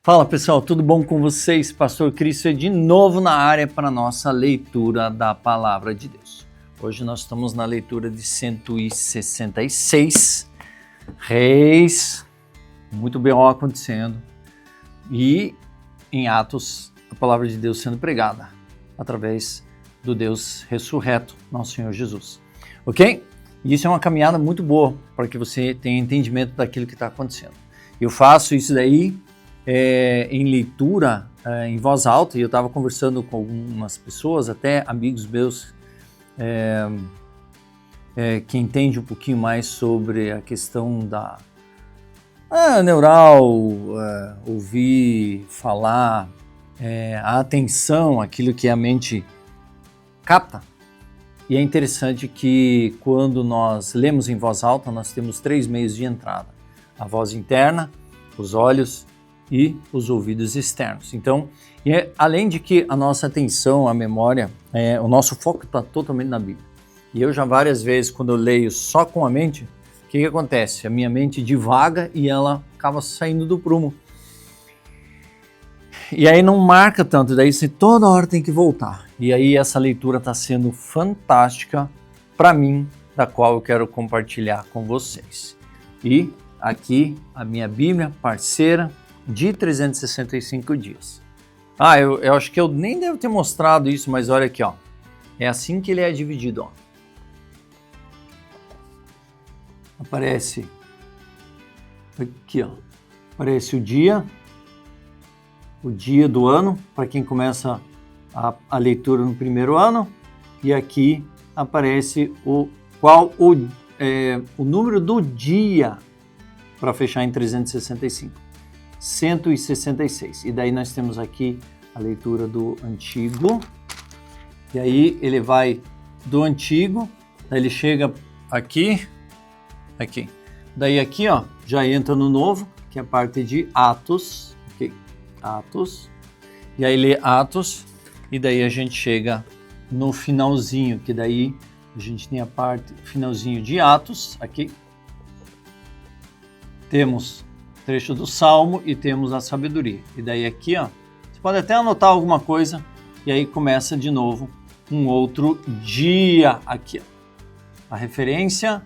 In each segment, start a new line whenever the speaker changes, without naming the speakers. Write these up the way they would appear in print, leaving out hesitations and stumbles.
Fala pessoal, tudo bom com vocês? Pastor Cristo de novo na área para a nossa leitura da Palavra de Deus. Hoje nós estamos na leitura de 166 Reis, muito bem acontecendo, e em Atos a Palavra de Deus sendo pregada através do Deus ressurreto, nosso Senhor Jesus. Ok? E isso é uma caminhada muito boa para que você tenha entendimento daquilo que está acontecendo. Eu faço isso daí em leitura, em voz alta, e eu estava conversando com algumas pessoas, até amigos meus, que entendem um pouquinho mais sobre a questão da neural, ouvir, falar, a atenção, aquilo que a mente capta. E é interessante que quando nós lemos em voz alta, nós temos 3 meios de entrada: a voz interna, os olhos e os ouvidos externos. Então, além de que a nossa atenção, a memória, o nosso foco está totalmente na Bíblia. E eu já várias vezes, quando eu leio só com a mente, o que acontece? A minha mente divaga e ela acaba saindo do prumo. E aí não marca tanto, daí você toda hora tem que voltar. E aí essa leitura está sendo fantástica para mim, da qual eu quero compartilhar com vocês. E aqui a minha Bíblia, parceira, de 365 dias. Eu acho que eu nem devo ter mostrado isso, mas olha aqui, ó. É assim que ele é dividido, ó. Aparece aqui, ó. Aparece o dia do ano, para quem começa a leitura no primeiro ano, e aqui aparece o número do dia para fechar em 365. 166. E daí nós temos aqui a leitura do Antigo. E aí ele vai do Antigo, daí ele chega aqui. Daí aqui, ó, já entra no Novo, que é a parte de Atos. Ok, Atos. E aí lê Atos. E daí a gente chega no finalzinho, que daí a gente tem a parte finalzinho de Atos. Aqui temos trecho do Salmo e temos a sabedoria. E daí aqui, ó, você pode até anotar alguma coisa e aí começa de novo um outro dia aqui, ó. A referência,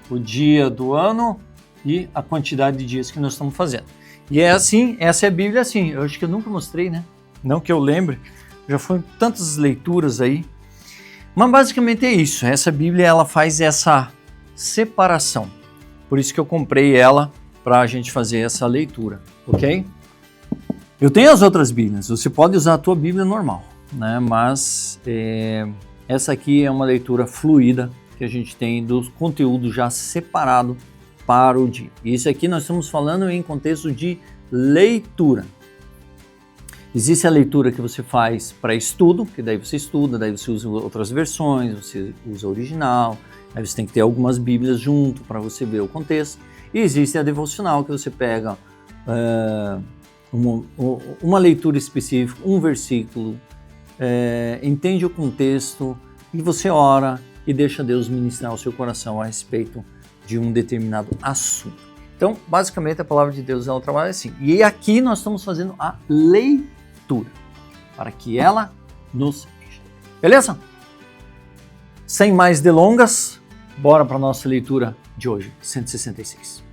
o dia do ano e a quantidade de dias que nós estamos fazendo. E é assim, essa é a Bíblia assim. Eu acho que eu nunca mostrei, né? Não que eu lembre, já foram tantas leituras aí. Mas basicamente é isso. Essa Bíblia, ela faz essa separação. Por isso que eu comprei ela, para a gente fazer essa leitura, ok? Eu tenho as outras Bíblias, você pode usar a tua Bíblia normal, né? Mas essa aqui é uma leitura fluida que a gente tem do conteúdo já separado para o dia. E isso aqui nós estamos falando em contexto de leitura. Existe a leitura que você faz para estudo, que daí você estuda, daí você usa outras versões, você usa o original, aí você tem que ter algumas Bíblias junto para você ver o contexto. E existe a devocional, que você pega uma leitura específica, um versículo, entende o contexto e você ora e deixa Deus ministrar o seu coração a respeito de um determinado assunto. Então, basicamente, a palavra de Deus ela trabalha assim. E aqui nós estamos fazendo a leitura, para que ela nos encha. Beleza? Sem mais delongas, bora para a nossa leitura de hoje, 166.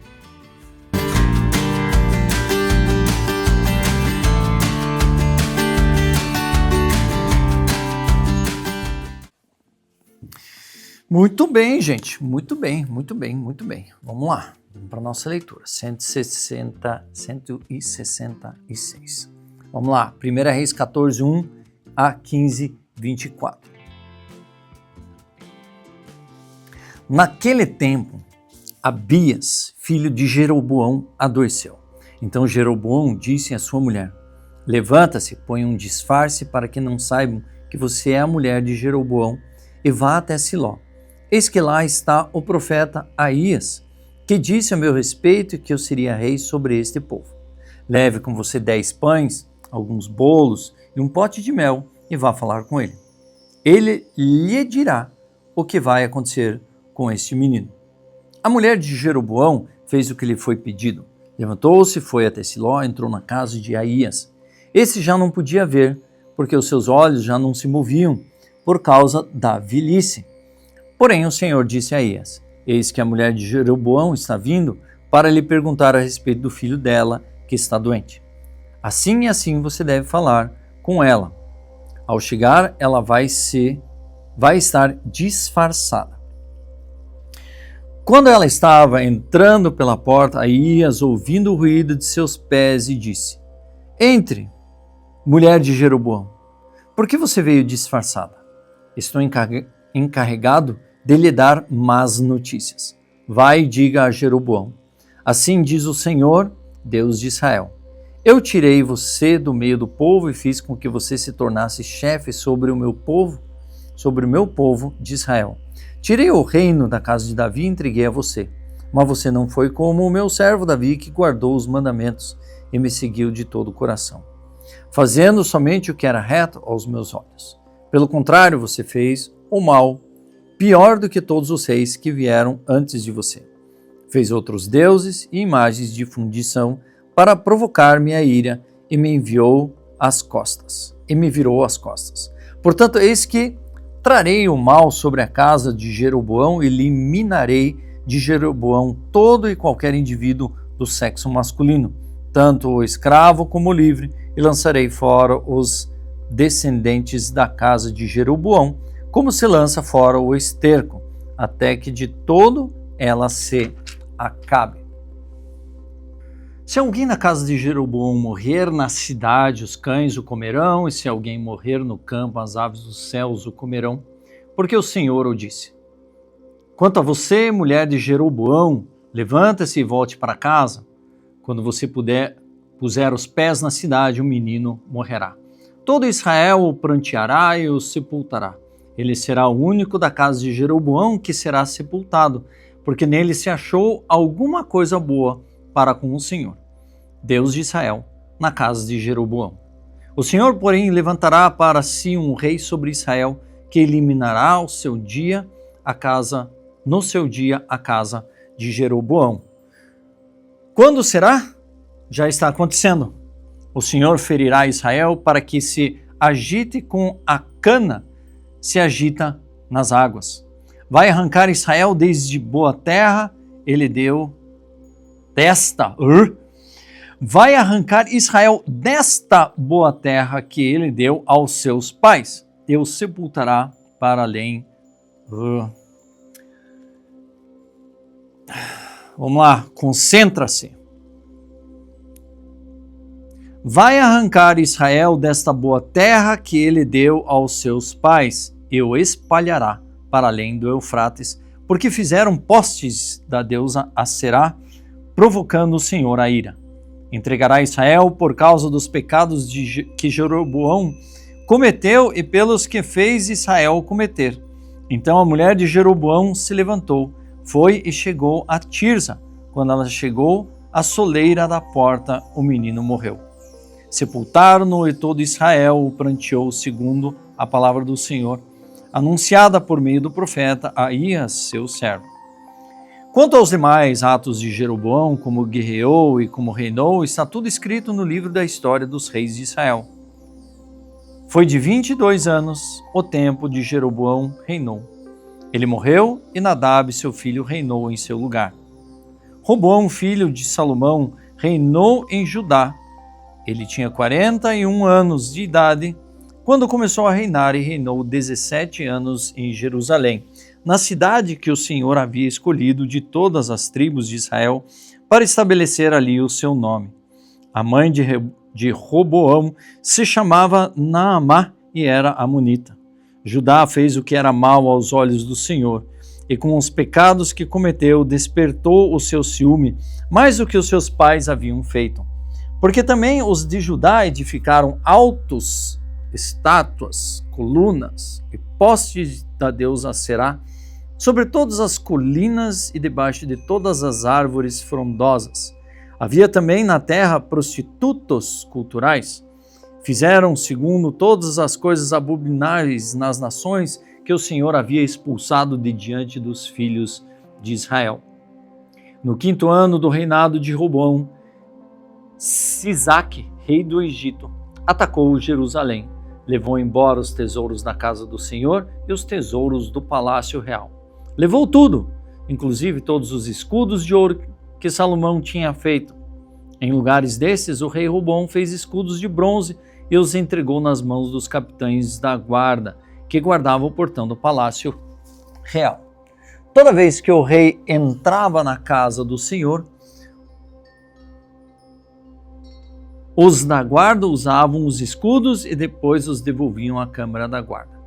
Muito bem, gente. Muito bem. Vamos lá. Vamos para a nossa leitura. 166. Vamos lá. 1 Reis 14, 1 a 15, 24. Naquele tempo, Abias, filho de Jeroboão, adoeceu. Então Jeroboão disse à sua mulher: levanta-se, põe um disfarce para que não saibam que você é a mulher de Jeroboão e vá até Siló. Eis que lá está o profeta Aías, que disse a meu respeito que eu seria rei sobre este povo. Leve com você 10 pães, alguns bolos e um pote de mel e vá falar com ele. Ele lhe dirá o que vai acontecer com este menino. A mulher de Jeroboão fez o que lhe foi pedido. Levantou-se, foi até Siló, entrou na casa de Aías. Esse já não podia ver, porque os seus olhos já não se moviam, por causa da velhice. Porém o Senhor disse a Aías: eis que a mulher de Jeroboão está vindo para lhe perguntar a respeito do filho dela, que está doente. Assim e assim você deve falar com ela. Ao chegar, ela vai estar disfarçada. Quando ela estava entrando pela porta, Aías, ouvindo o ruído de seus pés, e disse: entre, mulher de Jeroboão, por que você veio disfarçada? Estou encarregado de lhe dar más notícias. Vai e diga a Jeroboão: assim diz o Senhor, Deus de Israel: eu tirei você do meio do povo e fiz com que você se tornasse chefe sobre o meu povo de Israel. Tirei o reino da casa de Davi e entreguei a você. Mas você não foi como o meu servo Davi, que guardou os mandamentos e me seguiu de todo o coração, fazendo somente o que era reto aos meus olhos. Pelo contrário, você fez o mal, pior do que todos os reis que vieram antes de você. Fez outros deuses e imagens de fundição para provocar minha ira e me virou as costas. Portanto, eis que trarei o mal sobre a casa de Jeroboão e eliminarei de Jeroboão todo e qualquer indivíduo do sexo masculino, tanto o escravo como o livre, e lançarei fora os descendentes da casa de Jeroboão, como se lança fora o esterco, até que de todo ela se acabe. Se alguém na casa de Jeroboão morrer na cidade, os cães o comerão, e se alguém morrer no campo, as aves dos céus o comerão, porque o Senhor o disse. Quanto a você, mulher de Jeroboão, levanta-se e volte para casa. Quando você puser os pés na cidade, o menino morrerá. Todo Israel o pranteará e o sepultará. Ele será o único da casa de Jeroboão que será sepultado, porque nele se achou alguma coisa boa para com o Senhor, Deus de Israel, na casa de Jeroboão. O Senhor, porém, levantará para si um rei sobre Israel, que eliminará no seu dia a casa de Jeroboão. Quando será? Já está acontecendo. O Senhor ferirá Israel para que se agite com a cana se agita nas águas. Vai arrancar Israel desde boa terra, ele deu vai arrancar Israel desta boa terra que ele deu aos seus pais, e o sepultará para além. Vamos lá, concentra-se. Vai arrancar Israel desta boa terra que ele deu aos seus pais, e o espalhará para além do Eufrates, porque fizeram postes da deusa Aserá, provocando o Senhor a ira. Entregará Israel por causa dos pecados que Jeroboão cometeu e pelos que fez Israel cometer. Então a mulher de Jeroboão se levantou, foi e chegou a Tirza. Quando ela chegou à soleira da porta, o menino morreu. Sepultaram-no e todo Israel o pranteou segundo a palavra do Senhor, anunciada por meio do profeta Aías, seu servo. Quanto aos demais atos de Jeroboão, como guerreou e como reinou, está tudo escrito no livro da história dos reis de Israel. Foi de 22 anos o tempo de Jeroboão reinou. Ele morreu e Nadab, seu filho, reinou em seu lugar. Roboão, filho de Salomão, reinou em Judá. Ele tinha 41 anos de idade quando começou a reinar e reinou 17 anos em Jerusalém, na cidade que o Senhor havia escolhido de todas as tribos de Israel para estabelecer ali o seu nome. A mãe de Roboão se chamava Naamá e era amonita. Judá fez o que era mal aos olhos do Senhor, e com os pecados que cometeu despertou o seu ciúme mais do que os seus pais haviam feito. Porque também os de Judá edificaram altos estátuas, colunas e postes da deusa Aserá sobre todas as colinas e debaixo de todas as árvores frondosas. Havia também na terra prostitutos culturais. Fizeram segundo todas as coisas abomináveis nas nações que o Senhor havia expulsado de diante dos filhos de Israel. No 5º ano do reinado de Roboão, Sisaque, rei do Egito, atacou Jerusalém, levou embora os tesouros da casa do Senhor e os tesouros do palácio real. Levou tudo, inclusive todos os escudos de ouro que Salomão tinha feito. Em lugares desses, o rei Roboão fez escudos de bronze e os entregou nas mãos dos capitães da guarda, que guardavam o portão do palácio real. Toda vez que o rei entrava na casa do Senhor, os da guarda usavam os escudos e depois os devolviam à câmara da guarda.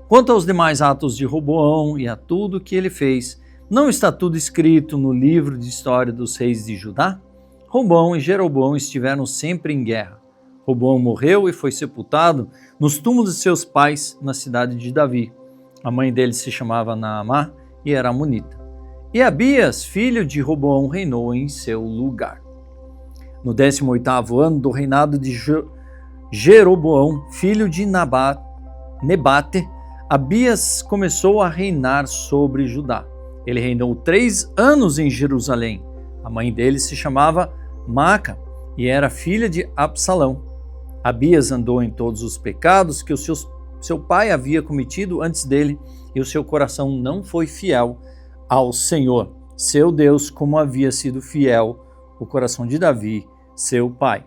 Quanto aos demais atos de Roboão e a tudo que ele fez, não está tudo escrito no livro de história dos reis de Judá? Roboão e Jeroboão estiveram sempre em guerra. Roboão morreu e foi sepultado nos túmulos de seus pais na cidade de Davi. A mãe dele se chamava Naamá e era amonita. E Abias, filho de Roboão, reinou em seu lugar. No 18º ano do reinado de Jeroboão, filho de Nebate, Abias começou a reinar sobre Judá. Ele reinou 3 anos em Jerusalém. A mãe dele se chamava Maaca e era filha de Absalão. Abias andou em todos os pecados que o seu pai havia cometido antes dele, e o seu coração não foi fiel ao Senhor, seu Deus, como havia sido fiel o coração de Davi, seu pai.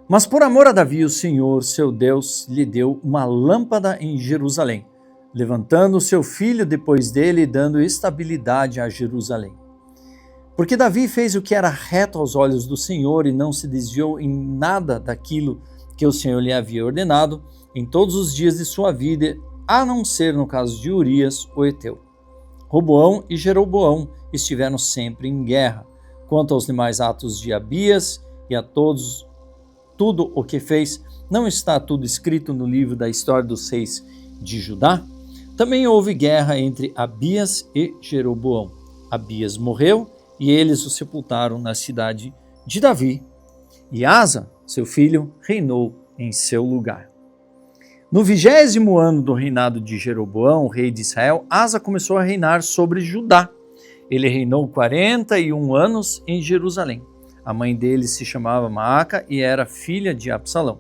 Mas por amor a Davi, o Senhor, seu Deus, lhe deu uma lâmpada em Jerusalém, levantando seu filho depois dele e dando estabilidade a Jerusalém. Porque Davi fez o que era reto aos olhos do Senhor e não se desviou em nada daquilo que o Senhor lhe havia ordenado em todos os dias de sua vida, a não ser no caso de Urias, o heteu. Roboão e Jeroboão estiveram sempre em guerra. Quanto aos demais atos de Abias e a tudo o que fez, não está tudo escrito no livro da história dos reis de Judá? Também houve guerra entre Abias e Jeroboão. Abias morreu e eles o sepultaram na cidade de Davi. E Asa, seu filho, reinou em seu lugar. No 20º ano do reinado de Jeroboão, rei de Israel, Asa começou a reinar sobre Judá. Ele reinou 41 anos em Jerusalém. A mãe dele se chamava Maaca e era filha de Absalão.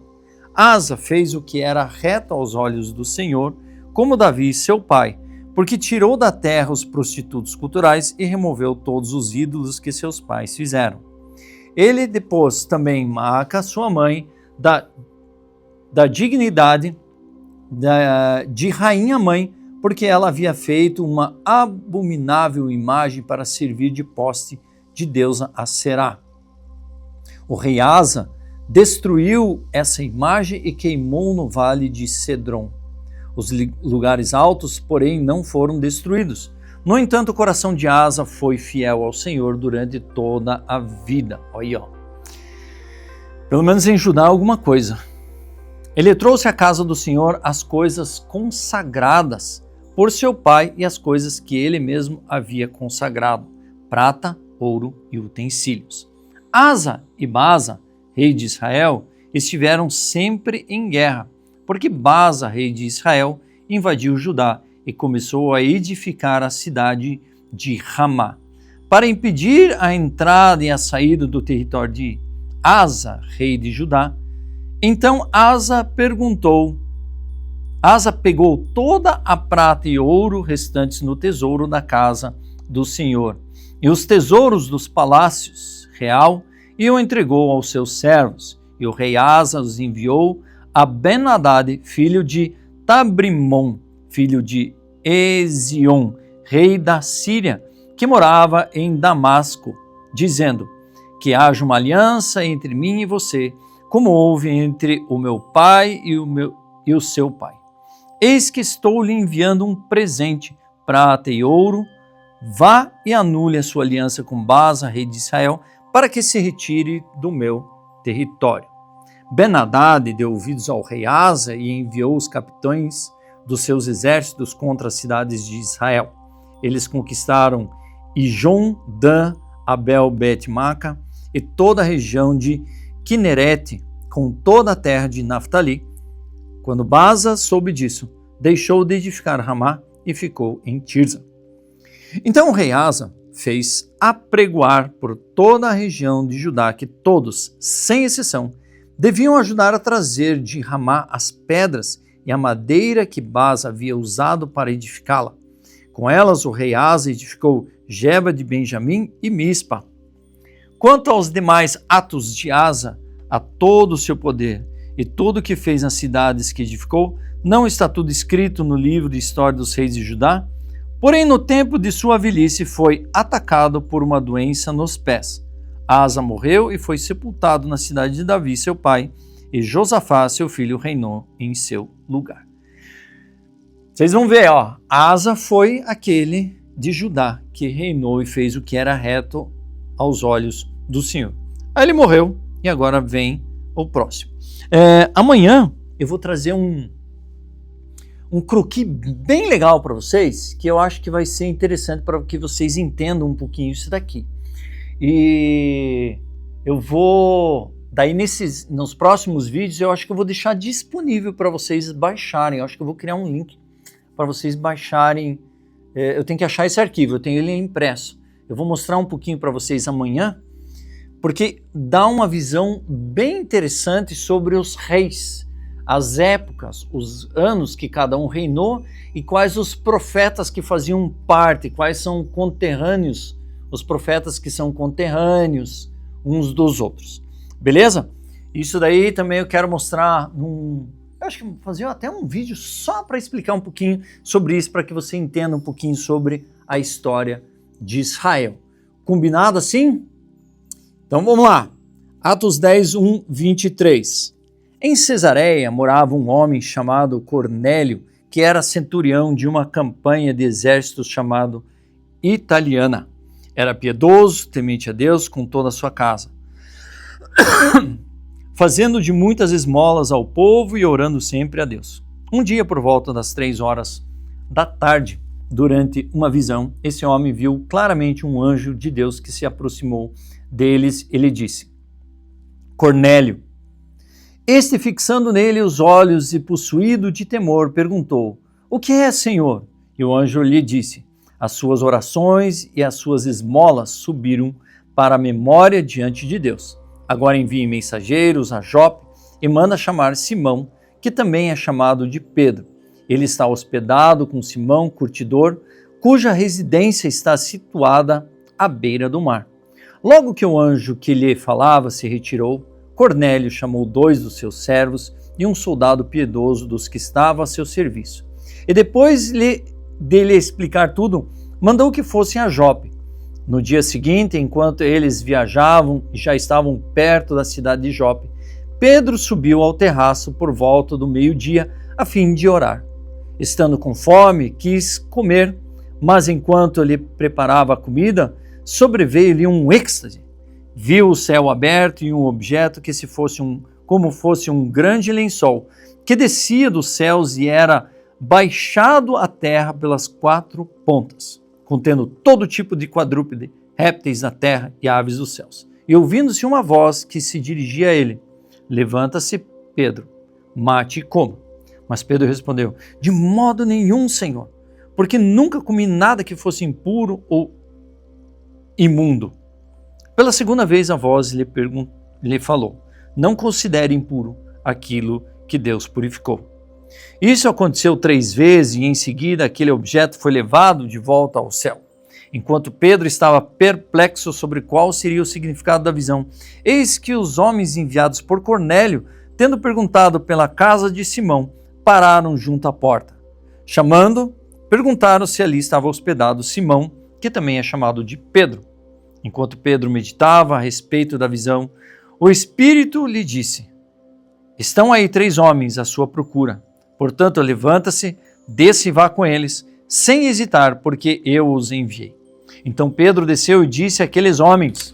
Asa fez o que era reto aos olhos do Senhor, como Davi, seu pai, porque tirou da terra os prostitutos culturais e removeu todos os ídolos que seus pais fizeram. Ele depôs também Maaca, sua mãe, da dignidade de rainha-mãe, porque ela havia feito uma abominável imagem para servir de poste de deusa Aserá. O rei Asa destruiu essa imagem e queimou no vale de Cedron. Os lugares altos, porém, não foram destruídos. No entanto, o coração de Asa foi fiel ao Senhor durante toda a vida. Olha, ó. Pelo menos em Judá alguma coisa. Ele trouxe à casa do Senhor as coisas consagradas por seu pai e as coisas que ele mesmo havia consagrado, prata, ouro e utensílios. Asa e Baasa, rei de Israel, estiveram sempre em guerra, porque Baasa, rei de Israel, invadiu Judá e começou a edificar a cidade de Ramá, para impedir a entrada e a saída do território de Asa, rei de Judá. Então Asa pegou toda a prata e ouro restantes no tesouro da casa do Senhor e os tesouros dos palácios real e o entregou aos seus servos. E o rei Asa os enviou a Ben-Hadad, filho de Tabrimon, filho de Ezion, rei da Síria, que morava em Damasco, dizendo: que haja uma aliança entre mim e você, como houve entre o meu pai e o seu pai. Eis que estou lhe enviando um presente, prata e ouro. Vá e anule a sua aliança com Baasa, rei de Israel, para que se retire do meu território. Ben-Hadad deu ouvidos ao rei Asa e enviou os capitães dos seus exércitos contra as cidades de Israel. Eles conquistaram Ijon, Dan, Abel-Bet-Maca e toda a região de Quinerete, com toda a terra de Naftali. Quando Baasa soube disso, deixou de edificar Ramá e ficou em Tirza. Então o rei Asa fez apregoar por toda a região de Judá que todos, sem exceção, deviam ajudar a trazer de Ramá as pedras e a madeira que Baasa havia usado para edificá-la. Com elas o rei Asa edificou Geba de Benjamim e Mispa. Quanto aos demais atos de Asa, a todo o seu poder e tudo o que fez nas cidades que edificou, não está tudo escrito no livro de história dos reis de Judá? Porém, no tempo de sua velhice, foi atacado por uma doença nos pés. Asa morreu e foi sepultado na cidade de Davi, seu pai, e Josafá, seu filho, reinou em seu lugar. Vocês vão ver, Asa foi aquele de Judá que reinou e fez o que era reto aos olhos do Senhor. Aí ele morreu e agora vem o próximo. Amanhã eu vou trazer um croquis bem legal para vocês, que eu acho que vai ser interessante para que vocês entendam um pouquinho isso daqui. E eu vou, daí nos próximos vídeos, eu acho que eu vou deixar disponível para vocês baixarem. Eu acho que eu vou criar um link para vocês baixarem. Eu tenho que achar esse arquivo, eu tenho ele impresso. Eu vou mostrar um pouquinho para vocês amanhã, porque dá uma visão bem interessante sobre os reis, as épocas, os anos que cada um reinou e quais os profetas que faziam parte, quais são conterrâneos, os profetas que são conterrâneos uns dos outros. Beleza? Isso daí também eu quero mostrar eu acho que vou fazer até um vídeo só para explicar um pouquinho sobre isso, para que você entenda um pouquinho sobre a história de Israel. Combinado assim? Então vamos lá. Atos 10, 1, 23. Em Cesareia morava um homem chamado Cornélio, que era centurião de uma campanha de exércitos chamado Italiana. Era piedoso, temente a Deus com toda a sua casa, fazendo de muitas esmolas ao povo e orando sempre a Deus. Um dia, por volta das 3 horas da tarde, durante uma visão, esse homem viu claramente um anjo de Deus que se aproximou deles. Ele disse: Cornélio. Este, fixando nele os olhos e possuído de temor, perguntou: O que é, Senhor? E o anjo lhe disse: As suas orações e as suas esmolas subiram para a memória diante de Deus. Agora envie mensageiros a Jope e manda chamar Simão, que também é chamado de Pedro. Ele está hospedado com Simão, curtidor, cuja residência está situada à beira do mar. Logo que o anjo que lhe falava se retirou, Cornélio chamou 2 dos seus servos e um soldado piedoso dos que estavam a seu serviço. E depois dele explicar tudo, mandou que fossem a Jope. No dia seguinte, enquanto eles viajavam e já estavam perto da cidade de Jope, Pedro subiu ao terraço por volta do meio-dia a fim de orar. Estando com fome, quis comer, mas enquanto ele preparava a comida, sobreveio-lhe um êxtase. Viu o céu aberto e um objeto que como fosse um grande lençol, que descia dos céus e era baixado à terra pelas 4 pontas, contendo todo tipo de quadrúpede, répteis da terra e aves dos céus. E ouvindo-se uma voz que se dirigia a ele: Levanta-se, Pedro, mate e coma. Mas Pedro respondeu: De modo nenhum, Senhor, porque nunca comi nada que fosse impuro ou imundo. Pela segunda vez a voz lhe falou: Não considere impuro aquilo que Deus purificou. Isso aconteceu 3 vezes e em seguida aquele objeto foi levado de volta ao céu. Enquanto Pedro estava perplexo sobre qual seria o significado da visão, eis que os homens enviados por Cornélio, tendo perguntado pela casa de Simão, pararam junto à porta. Chamando, perguntaram se ali estava hospedado Simão, que também é chamado de Pedro. Enquanto Pedro meditava a respeito da visão, o Espírito lhe disse: Estão aí 3 homens à sua procura. Portanto, levanta-se, desça e vá com eles, sem hesitar, porque eu os enviei. Então Pedro desceu e disse àqueles homens: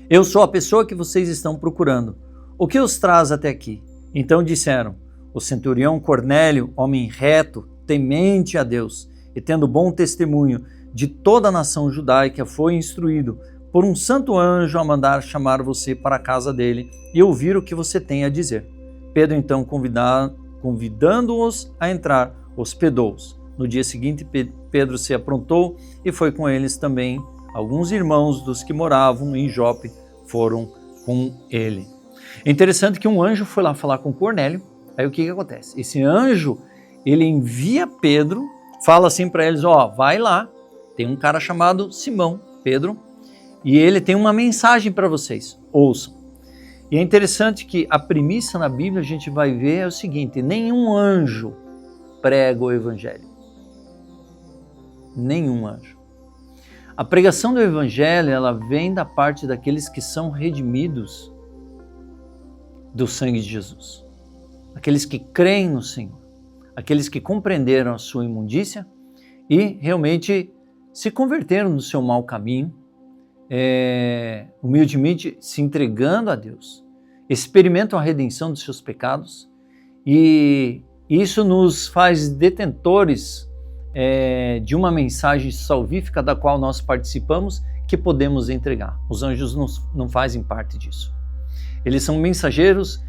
Eu sou a pessoa que vocês estão procurando. O que os traz até aqui? Então disseram: O centurião Cornélio, homem reto, temente a Deus, e tendo bom testemunho de toda a nação judaica, foi instruído por um santo anjo a mandar chamar você para a casa dele e ouvir o que você tem a dizer. Pedro então, convidando-os a entrar, hospedou-os. No dia seguinte, Pedro se aprontou e foi com eles também. Alguns irmãos dos que moravam em Jope foram com ele. É interessante que um anjo foi lá falar com Cornélio. Aí o que acontece? Esse anjo, ele envia Pedro, fala assim para eles, vai lá, tem um cara chamado Simão, Pedro, e ele tem uma mensagem para vocês, ouçam. E é interessante que a premissa na Bíblia a gente vai ver é o seguinte, nenhum anjo prega o evangelho. Nenhum anjo. A pregação do evangelho, ela vem da parte daqueles que são redimidos do sangue de Jesus. Aqueles que creem no Senhor. Aqueles que compreenderam a sua imundícia e realmente se converteram do seu mau caminho, humildemente se entregando a Deus. Experimentam a redenção dos seus pecados e isso nos faz detentores de uma mensagem salvífica da qual nós participamos, que podemos entregar. Os anjos não fazem parte disso. Eles são mensageiros,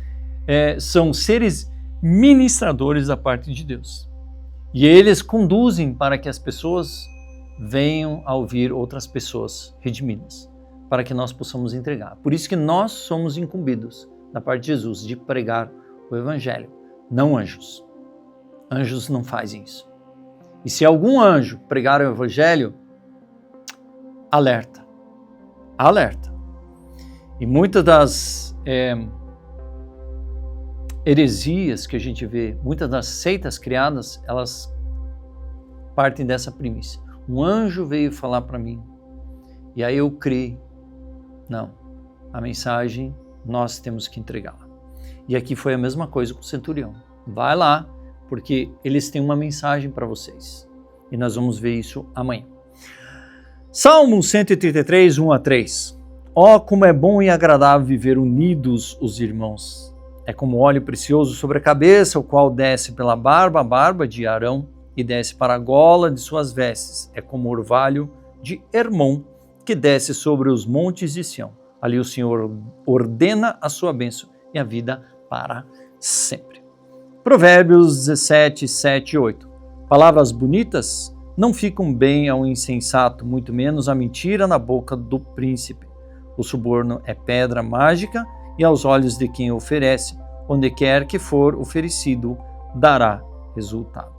são seres ministradores da parte de Deus. E eles conduzem para que as pessoas venham a ouvir outras pessoas redimidas, para que nós possamos entregar. Por isso que nós somos incumbidos, da parte de Jesus, de pregar o evangelho, não anjos. Anjos não fazem isso. E se algum anjo pregar o evangelho, alerta. Alerta. E muitas das heresias que a gente vê, muitas das seitas criadas, elas partem dessa premissa. Um anjo veio falar para mim, e aí eu criei. Não, a mensagem nós temos que entregá-la. E aqui foi a mesma coisa com o centurião. Vai lá, porque eles têm uma mensagem para vocês. E nós vamos ver isso amanhã. Salmo 133, 1 a 3. Como é bom e agradável viver unidos os irmãos. É como óleo precioso sobre a cabeça, o qual desce pela barba, a barba de Arão, e desce para a gola de suas vestes. É como orvalho de Hermon, que desce sobre os montes de Sião. Ali o Senhor ordena a sua bênção e a vida para sempre. Provérbios 17, 7 e 8. Palavras bonitas não ficam bem ao insensato, muito menos a mentira na boca do príncipe. O suborno é pedra mágica e aos olhos de quem oferece, onde quer que for oferecido, dará resultado.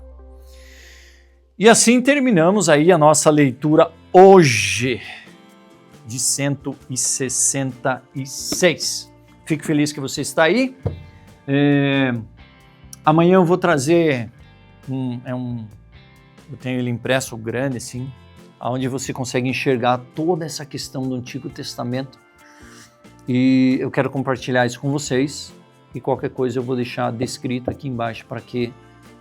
E assim terminamos aí a nossa leitura hoje de 166. Fico feliz que você está aí. Amanhã eu vou trazer eu tenho ele impresso grande assim, onde você consegue enxergar toda essa questão do Antigo Testamento. E eu quero compartilhar isso com vocês. E qualquer coisa eu vou deixar descrito aqui embaixo para que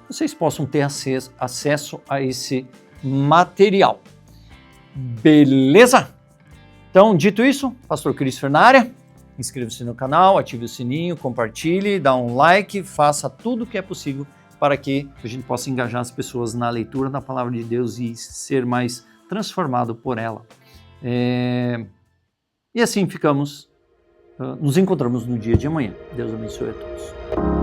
vocês possam ter acesso a esse material. Beleza? Então, dito isso, Pastor Christopher na área. Inscreva-se no canal, ative o sininho, compartilhe, dá um like, faça tudo o que é possível para que a gente possa engajar as pessoas na leitura da Palavra de Deus e ser mais transformado por ela. E assim nos encontramos no dia de amanhã. Deus abençoe a todos.